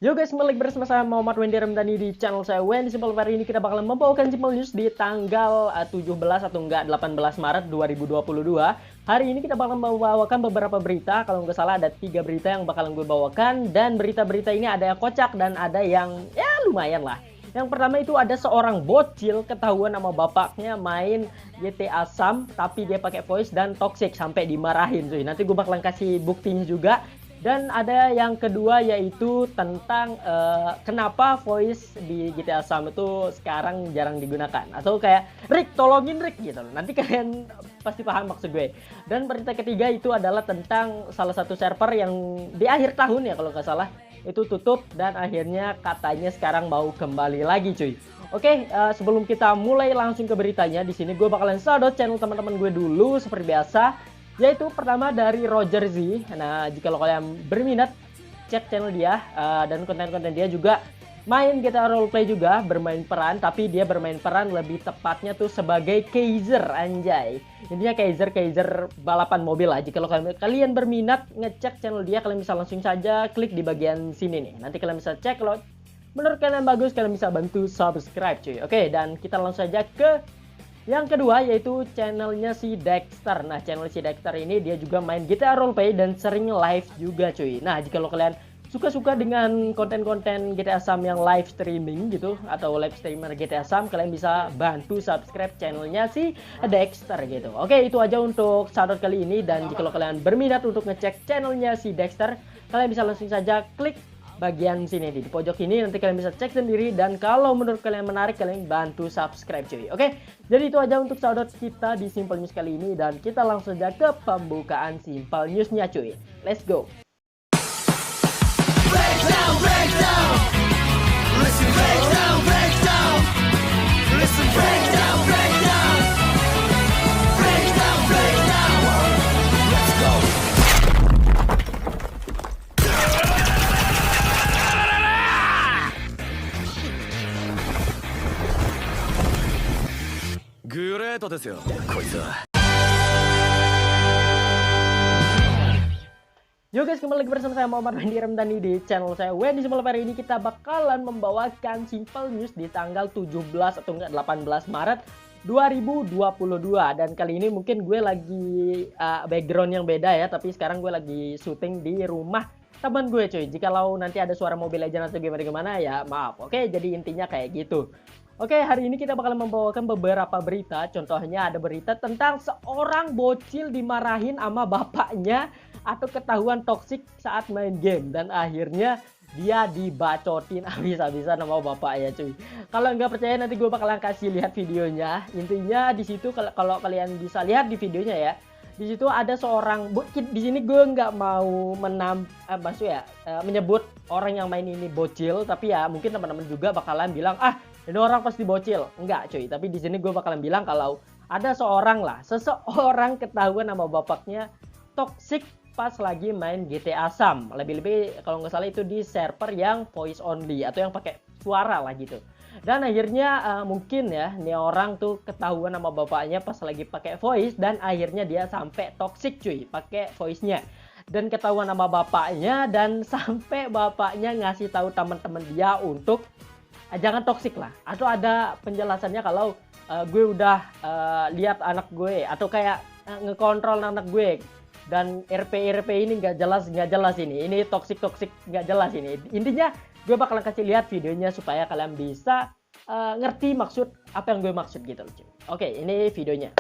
Yo guys, balik bersama saya Muhammad Wendy Ramdhani di channel saya Wendy Simple. Hari ini kita bakalan membawakan Simple News di tanggal 17 atau enggak 18 Maret 2022. Hari ini kita bakalan membawakan beberapa berita. Kalau nggak salah ada 3 berita yang bakalan gue bawakan. Dan berita-berita ini ada yang kocak dan ada yang ya lumayan lah. Yang pertama itu ada seorang bocil ketahuan sama bapaknya main GTA Sam, tapi dia pakai voice dan toxic sampai dimarahin cuy. Nanti gue bakalan kasih buktinya juga. Dan ada yang kedua yaitu tentang kenapa voice di GTA Sam itu sekarang jarang digunakan. Atau kayak, Rick tolongin Rick gitu. Nanti kalian pasti paham maksud gue. Dan berita ketiga itu adalah tentang salah satu server yang di akhir tahun ya kalau nggak salah itu tutup dan akhirnya katanya sekarang mau kembali lagi cuy. Oke, sebelum kita mulai langsung ke beritanya, di sini gue bakalan shout out channel teman-teman gue dulu seperti biasa. Yaitu pertama dari Roger Z. Nah, jika kalian berminat cek channel dia dan konten-konten dia juga main GTA roleplay juga, bermain peran, tapi dia bermain peran lebih tepatnya tuh sebagai Kaiser anjay. Intinya Kaiser balapan mobil lah. Jika kalian berminat ngecek channel dia, kalian bisa langsung saja klik di bagian sini nih. Nanti kalian bisa cek, kalau menurut kalian bagus kalian bisa bantu subscribe cuy. Oke, dan kita langsung saja ke yang kedua yaitu channelnya si Dexter. Nah, channel si Dexter ini dia juga main GTA roleplay dan sering live juga cuy. Nah, jika kalian suka-suka dengan konten-konten GTA Sam yang live streaming gitu atau live streamer GTA Sam, kalian bisa bantu subscribe channelnya si Dexter gitu. Oke, itu aja untuk shoutout kali ini. Dan jika kalian berminat untuk ngecek channelnya si Dexter, kalian bisa langsung saja klik bagian sini di pojok ini, nanti kalian bisa cek sendiri. Dan kalau menurut kalian menarik, kalian bantu subscribe cuy. Oke, jadi itu aja untuk shoutout kita di Simple News kali ini. Dan kita langsung saja ke pembukaan Simple Newsnya cuy. Let's go. Breakdown, breakdown. Listen, breakdown, breakdown. Listen, breakdown, breakdown. Breakdown, breakdown. Let's go. Greatですよ、こいつは。Yo guys, kembali lagi bersama saya Muhammad Wendy Ramdhani di channel saya Wendy Simple. Hari ini kita bakalan membawakan Simple News di tanggal 17 atau enggak 18 Maret 2022. Dan kali ini mungkin gue lagi background yang beda ya, tapi sekarang gue lagi syuting di rumah teman gue cuy. Jikalau nanti ada suara Mobile Legends atau gimana-gimana ya maaf. Oke, jadi intinya kayak gitu. Oke, hari ini kita bakalan membawakan beberapa berita. Contohnya ada berita tentang seorang bocil dimarahin sama bapaknya atau ketahuan toksik saat main game. Dan akhirnya dia dibacotin habis-habisan sama bapaknya cuy. Kalau nggak percaya nanti gue bakalan kasih lihat videonya. Intinya di situ kalau kalian bisa lihat di videonya ya. Di situ ada seorang, di sini gue nggak mau menyebut orang yang main ini bocil. Tapi ya mungkin teman-teman juga bakalan bilang, ini orang pasti bocil. Enggak cuy, tapi di sini gue bakalan bilang kalau ada seseorang ketahuan sama bapaknya toxic pas lagi main GTA Sam. Lebih-lebih kalau nggak salah itu di server yang voice only atau yang pakai suara lah gitu. Dan akhirnya mungkin ya nih orang tuh ketahuan sama bapaknya pas lagi pakai voice dan akhirnya dia sampai toxic cuy pakai voice-nya. Dan ketahuan sama bapaknya dan sampai bapaknya ngasih tahu teman-teman dia untuk jangan toksik lah, atau ada penjelasannya kalau gue udah lihat anak gue atau kayak ngekontrol anak gue dan RP ini nggak jelas ini toksik nggak jelas ini. Intinya gue bakalan kasih lihat videonya supaya kalian bisa ngerti maksud apa yang gue maksud gitu loh. Oke, ini videonya.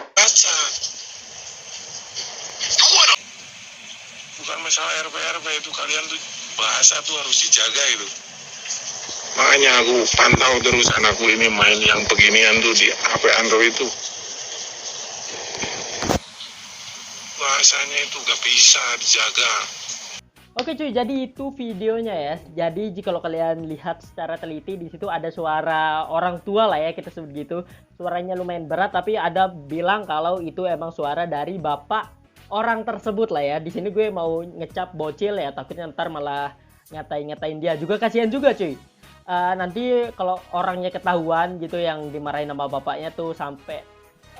Bukan masalah RP itu, kalian tuh bahasa tuh harus dijaga gitu. Makanya aku pantau terus anakku ini main yang beginian tuh di HP Android itu. Bahasanya itu gak bisa dijaga. Oke cuy, jadi itu videonya ya. Jadi jika kalian lihat secara teliti di situ ada suara orang tua lah ya, kita sebut gitu. Suaranya lumayan berat tapi ada bilang kalau itu emang suara dari bapak orang tersebut lah ya. Di sini gue mau ngecap bocil ya, takutnya ntar malah ngatain dia juga, kasihan juga cuy. Nanti kalau orangnya ketahuan gitu yang dimarahin sama bapaknya tuh sampai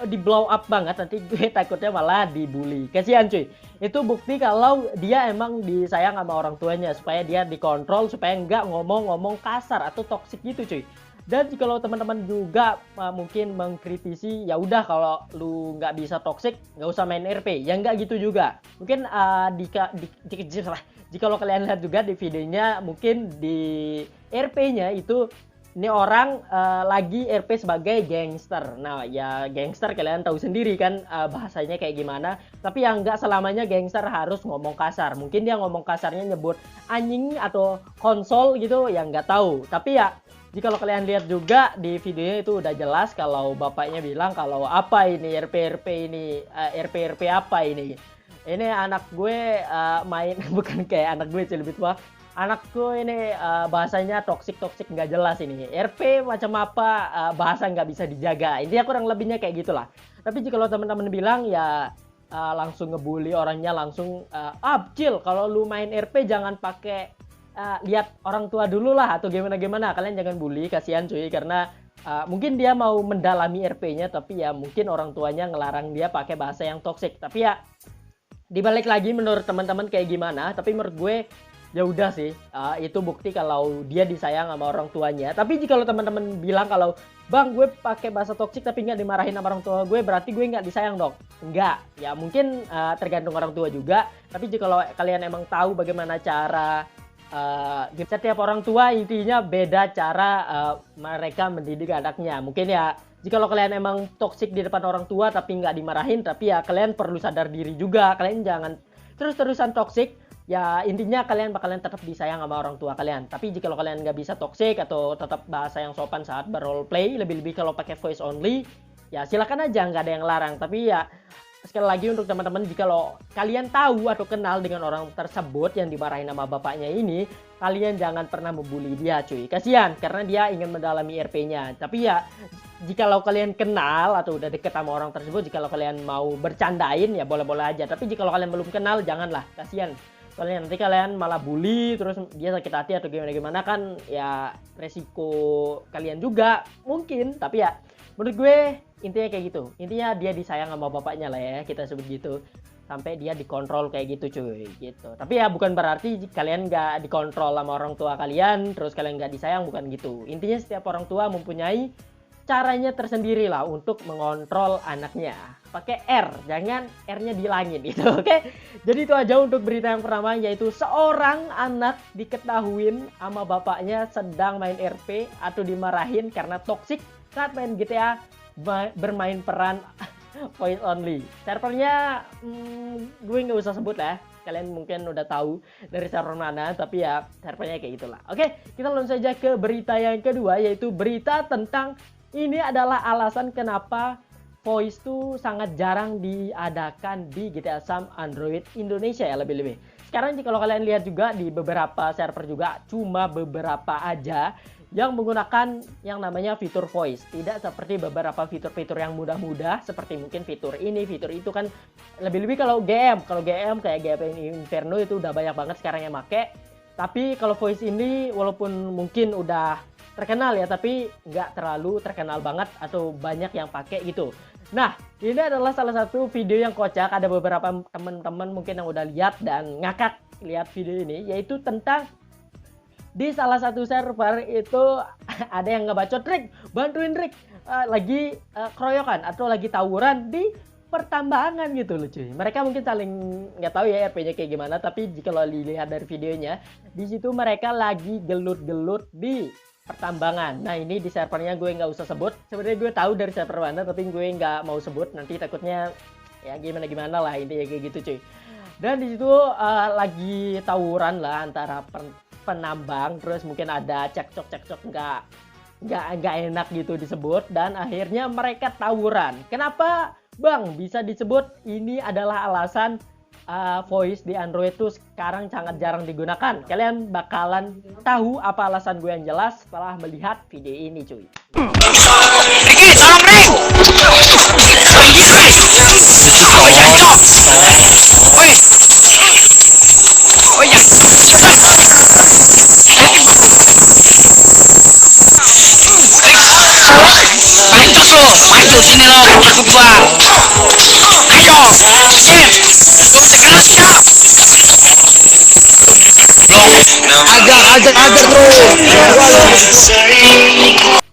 di blow up banget, nanti gue takutnya malah dibully. Kasihan cuy. Itu bukti kalau dia emang disayang sama orang tuanya, supaya dia dikontrol, supaya nggak ngomong-ngomong kasar atau toksik gitu cuy. Dan kalau teman-teman juga mungkin mengkritisi, ya udah kalau lu nggak bisa toxic nggak usah main RP, ya nggak gitu juga. Mungkin jika lo kalian lihat juga di videonya, mungkin di RP-nya itu ini orang lagi RP sebagai gangster. Nah ya gangster kalian tahu sendiri kan bahasanya kayak gimana. Tapi yang nggak selamanya gangster harus ngomong kasar. Mungkin dia ngomong kasarnya nyebut anjing atau konsol gitu, yang nggak tahu. Tapi ya jika lo kalian lihat juga di videonya itu udah jelas kalau bapaknya bilang kalau apa ini RP ini RP apa ini. Ini anak gue main bukan kayak anak gue lebih tua. Anakku ini bahasanya toksik nggak jelas ini. RP macam apa bahasa nggak bisa dijaga. Intinya kurang lebihnya kayak gitulah. Tapi jika lo teman-teman bilang ya langsung ngebully orangnya, langsung chill. Kalau lu main RP jangan pakai lihat orang tua dulu lah atau gimana. Kalian jangan bully, kasihan cuy, karena mungkin dia mau mendalami RP-nya, tapi ya mungkin orang tuanya ngelarang dia pakai bahasa yang toksik. Tapi ya dibalik lagi menurut teman-teman kayak gimana, tapi menurut gue ya udah sih, itu bukti kalau dia disayang sama orang tuanya. Tapi jika lo teman-teman bilang kalau bang gue pakai bahasa toksik tapi nggak dimarahin sama orang tua gue, berarti gue nggak disayang dong. Enggak, ya mungkin tergantung orang tua juga. Tapi jika kalian emang tahu bagaimana cara setiap orang tua, intinya beda cara mereka mendidik anaknya. Mungkin ya jika kalian emang toksik di depan orang tua tapi nggak dimarahin, tapi ya kalian perlu sadar diri juga. Kalian jangan terus-terusan toksik. Ya intinya kalian bakalan tetap disayang sama orang tua kalian. Tapi jika kalian nggak bisa toksik atau tetap bahasa yang sopan saat berroleplay, lebih-lebih kalau pakai voice only, ya silakan aja, nggak ada yang larang. Tapi ya sekali lagi untuk teman-teman, jika kalian tahu atau kenal dengan orang tersebut yang dimarahin sama bapaknya ini, kalian jangan pernah membuli dia cuy. Kasihan karena dia ingin mendalami RP-nya. Tapi ya jika kalian kenal atau udah deket sama orang tersebut, jika kalian mau bercandain ya boleh-boleh aja. Tapi jika kalian belum kenal, janganlah, kasihan. Soalnya nanti kalian malah bully, terus dia sakit hati atau gimana kan, ya resiko kalian juga mungkin. Tapi ya menurut gue intinya kayak gitu. Intinya dia disayang sama bapaknya lah ya, kita sebut gitu. Sampai dia dikontrol kayak gitu cuy, gitu. Tapi ya bukan berarti kalian nggak dikontrol sama orang tua kalian, terus kalian nggak disayang, bukan gitu. Intinya setiap orang tua mempunyai caranya tersendiri lah untuk mengontrol anaknya. Pakai R, jangan R-nya dihilangin gitu, oke? Jadi itu aja untuk berita yang pertama, yaitu seorang anak diketahuin sama bapaknya sedang main RP atau dimarahin karena toksik saat main GTA bermain peran voice only. Servernya gue nggak usah sebut lah, kalian mungkin udah tahu dari server mana, tapi ya servernya kayak gitulah. Oke, kita langsung saja ke berita yang kedua, yaitu berita tentang ini adalah alasan kenapa voice tuh sangat jarang diadakan di GTA Sam Android Indonesia ya, lebih-lebih. Sekarang jika kalian lihat juga di beberapa server juga cuma beberapa aja yang menggunakan yang namanya fitur voice. Tidak seperti beberapa fitur-fitur yang mudah-mudah seperti mungkin fitur ini, fitur itu kan. Lebih-lebih kalau GM kayak GM Inferno itu udah banyak banget sekarang yang make. Tapi kalau voice ini walaupun mungkin udah terkenal ya, tapi nggak terlalu terkenal banget atau banyak yang pakai gitu. Nah, ini adalah salah satu video yang kocak. Ada beberapa teman-teman mungkin yang udah lihat dan ngakak lihat video ini, yaitu tentang di salah satu server itu ada yang ngebacot, Rick, bantuin Rick, lagi keroyokan atau lagi tawuran di pertambangan gitu loh cuy. Mereka mungkin saling nggak tahu ya RP-nya kayak gimana, tapi jika lo dilihat dari videonya, di situ mereka lagi gelut-gelut di pertambangan. Nah ini di servernya gue nggak usah sebut. Sebenarnya gue tahu dari server mana, tapi gue nggak mau sebut. Nanti takutnya ya gimana lah, intinya kayak gitu cuy. Dan di situ lagi tawuran lah antara penambang, terus mungkin ada cekcok nggak enak gitu disebut, dan akhirnya mereka tawuran. Kenapa bang bisa disebut ini adalah alasan voice di Android itu sekarang sangat jarang digunakan? Kalian bakalan tahu apa alasan gue yang jelas setelah melihat video ini cuy. Ricky, tolong Rick! Oh ya, cok! Woi! Oh ya! Mancos lo! maju sini lo, ikut gua. Ayo, sini. Gua tegelas ya. Ajar terus.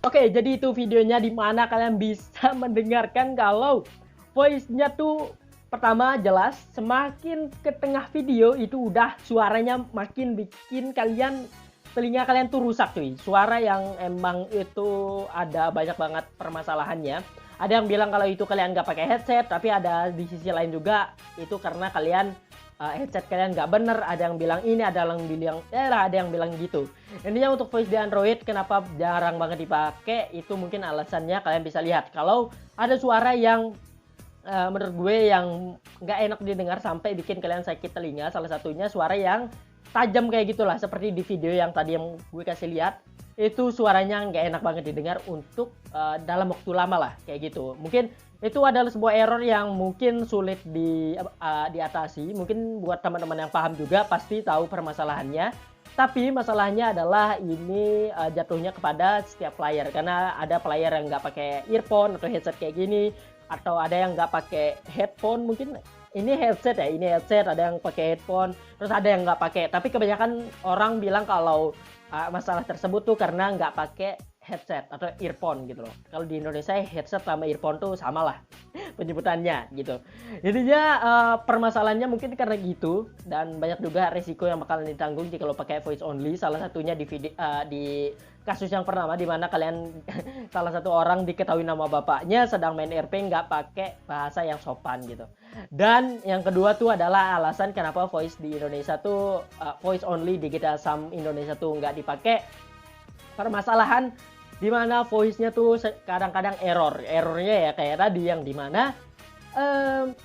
Oke, jadi itu videonya di mana kalian bisa mendengarkan kalau voice-nya tuh pertama jelas, semakin ke tengah video itu udah suaranya makin bikin telinga kalian tuh rusak cuy. Suara yang emang itu ada banyak banget permasalahannya. Ada yang bilang kalau itu kalian nggak pakai headset, tapi ada di sisi lain juga itu karena kalian headset kalian nggak bener. Ada yang bilang ini, ada yang bilang gitu. Intinya untuk voice di Android kenapa jarang banget dipakai, itu mungkin alasannya kalian bisa lihat kalau ada suara yang menurut gue yang nggak enak didengar sampai bikin kalian sakit telinga. Salah satunya suara yang tajam kayak gitulah, seperti di video yang tadi yang gue kasih lihat, itu suaranya nggak enak banget didengar untuk dalam waktu lama lah kayak gitu. Mungkin itu adalah sebuah error yang mungkin sulit diatasi. Mungkin buat teman-teman yang paham juga pasti tahu permasalahannya. Tapi masalahnya adalah ini jatuhnya kepada setiap player, karena ada player yang nggak pakai earphone atau headset kayak gini, atau ada yang nggak pakai headphone. Mungkin ini headset ya, ini headset, ada yang pakai headphone, terus ada yang nggak pakai. Tapi kebanyakan orang bilang kalau masalah tersebut tuh karena nggak pakai headset atau earphone gitu loh. Kalau di Indonesia headset sama earphone tuh sama lah penyebutannya gitu. Intinya permasalahannya mungkin karena gitu, dan banyak juga resiko yang bakalan ditanggung jika lo pakai voice only. Salah satunya di kasus yang pertama di mana kalian salah satu orang diketahui nama bapaknya sedang main RP nggak pakai bahasa yang sopan gitu. Dan yang kedua tuh adalah alasan kenapa voice di Indonesia tuh voice only di GTA Sam Indonesia tuh nggak dipakai. Permasalahan dimana voice-nya tuh kadang-kadang errornya ya kayak tadi yang dimana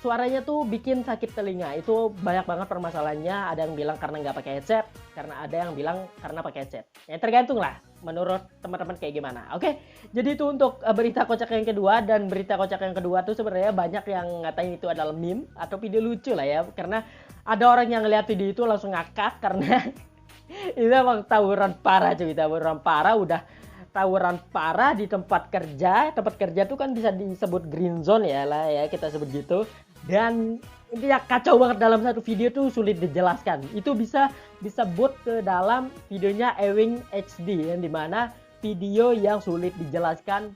suaranya tuh bikin sakit telinga. Itu banyak banget permasalahannya. Ada yang bilang karena nggak pakai headset, karena ada yang bilang karena pakai headset. Ya tergantung lah menurut teman-teman kayak gimana. Oke, jadi itu untuk berita kocak yang kedua. Dan berita kocak yang kedua tuh sebenarnya banyak yang ngatain itu adalah meme atau video lucu lah ya, karena ada orang yang ngeliat video itu langsung ngakak karena itu emang tawuran parah cuy, tawuran parah. Udah tawuran parah di tempat kerja tuh kan bisa disebut green zone ya lah ya, kita sebut gitu. Dan intinya kacau banget dalam satu video tuh, sulit dijelaskan. Itu bisa disebut ke dalam videonya Ewing HD, yang dimana video yang sulit dijelaskan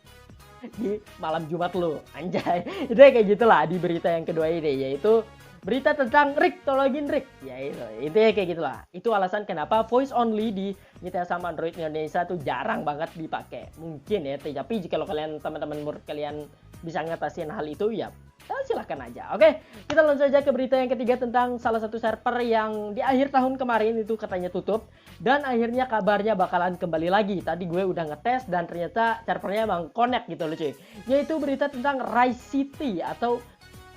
di malam Jumat lo, anjay. Itu kayak gitulah di berita yang kedua ini, yaitu berita tentang Rick, tolongin Rick. Ya itu ya kayak gitulah. Itu alasan kenapa voice only di GTA sama Android Indonesia tuh jarang banget dipakai. Mungkin ya, tapi jika kalian teman-teman menurut kalian bisa ngatasin hal itu ya silahkan aja. Oke, kita langsung saja ke berita yang ketiga tentang salah satu server yang di akhir tahun kemarin itu katanya tutup, dan akhirnya kabarnya bakalan kembali lagi. Tadi gue udah ngetes dan ternyata servernya emang connect gitu loh cuy. Yaitu berita tentang Rise City atau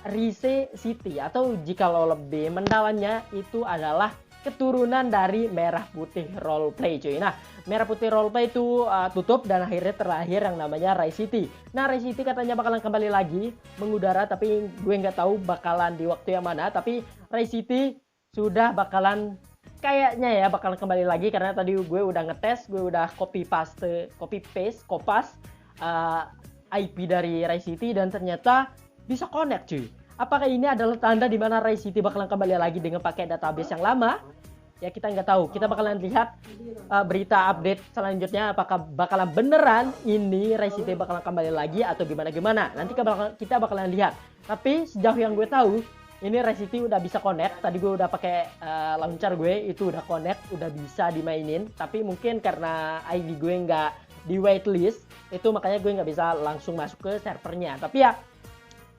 Rise City, atau jika lo lebih mendalamnya itu adalah keturunan dari Merah Putih Roleplay cuy. Nah, Merah Putih Roleplay itu tutup dan akhirnya terlahir yang namanya Rise City. Nah, Rise City katanya bakalan kembali lagi mengudara, tapi gue nggak tahu bakalan di waktu yang mana. Tapi Rise City sudah bakalan kayaknya ya bakalan kembali lagi, karena tadi gue udah ngetes, gue udah kopas IP dari Rise City dan ternyata bisa connect cuy. Apakah ini adalah tanda di mana Rise City bakalan kembali lagi dengan pakai database yang lama? Ya kita nggak tahu. Kita bakalan lihat berita update selanjutnya, apakah bakalan beneran ini Rise City bakalan kembali lagi atau gimana. Nanti kita bakalan lihat. Tapi sejauh yang gue tahu, ini Rise City udah bisa connect. Tadi gue udah pakai launcher gue, itu udah connect, udah bisa dimainin. Tapi mungkin karena ID gue nggak di waitlist, itu makanya gue nggak bisa langsung masuk ke servernya. Tapi ya,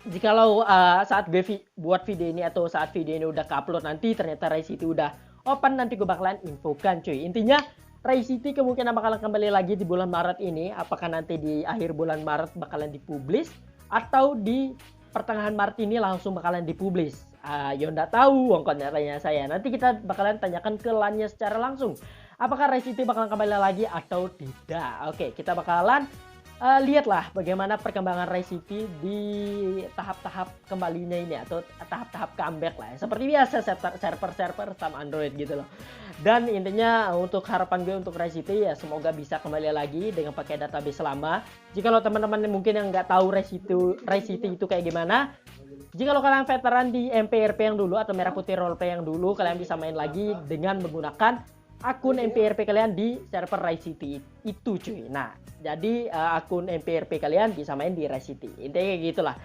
jikalau saat gue buat video ini atau saat video ini udah ke-upload nanti ternyata Rise City udah open, nanti gue bakalan infokan cuy. Intinya Rise City kemungkinan bakalan kembali lagi di bulan Maret ini. Apakah nanti di akhir bulan Maret bakalan dipublish atau di pertengahan Maret ini langsung bakalan dipublish? Ya nggak tahu, wongkotnya tanya saya. Nanti kita bakalan tanyakan ke LAN-nya secara langsung. Apakah Rise City bakalan kembali lagi atau tidak? Oke, kita bakalan lihatlah bagaimana perkembangan Rai City di tahap-tahap kembalinya ini atau tahap-tahap comeback lah ya. Seperti biasa server-server sama Android gitu loh. Dan intinya untuk harapan gue untuk Rai City ya semoga bisa kembali lagi dengan pakai database lama. Jika lo teman-teman mungkin yang nggak tahu Rai City itu kayak gimana, jika lo kalian veteran di MPRP yang dulu atau Merah Putih Roleplay yang dulu, kalian bisa main lagi dengan menggunakan akun MPRP kalian di server Rai City itu cuy. Nah, jadi akun MPRP kalian bisa main di Rai City. Intinya kayak gitulah.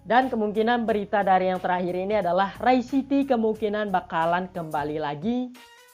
Dan kemungkinan berita dari yang terakhir ini adalah Rai City kemungkinan bakalan kembali lagi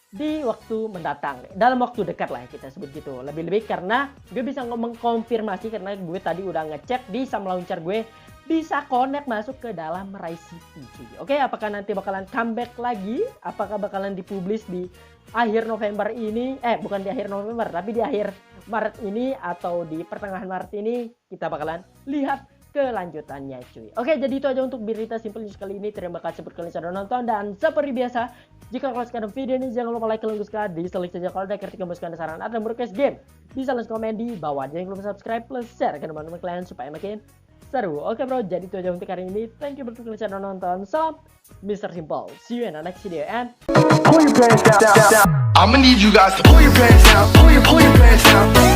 di waktu mendatang. Dalam waktu dekat lah kita sebut gitu. Lebih-lebih karena gue bisa mengkonfirmasi karena gue tadi udah ngecek di Sam Launcher gue bisa connect masuk ke dalam Rai City cuy. Oke, apakah nanti bakalan comeback lagi? Apakah bakalan dipublish di akhir November ini? Bukan di akhir November, tapi di akhir Maret ini atau di pertengahan Maret ini kita bakalan lihat kelanjutannya cuy. Oke, jadi itu aja untuk berita Simple News kali ini. Terima kasih buat kalian sudah nonton dan seperti biasa jika kalian suka video ini jangan lupa like, kalian suka, dislike saja kalau ada kritik, masukan, saran atau request game. Bisa langsung komen di bawah. Jangan lupa subscribe plus share ke teman-teman kalian supaya makin seru. Oke bro, jadi itu aja untuk hari ini. Thank you buat kalian sudah nonton. Salam Mr. Simple. See you in the next video and Pull your pants down. I'ma need you guys to pull your pants down. Pull your pants down.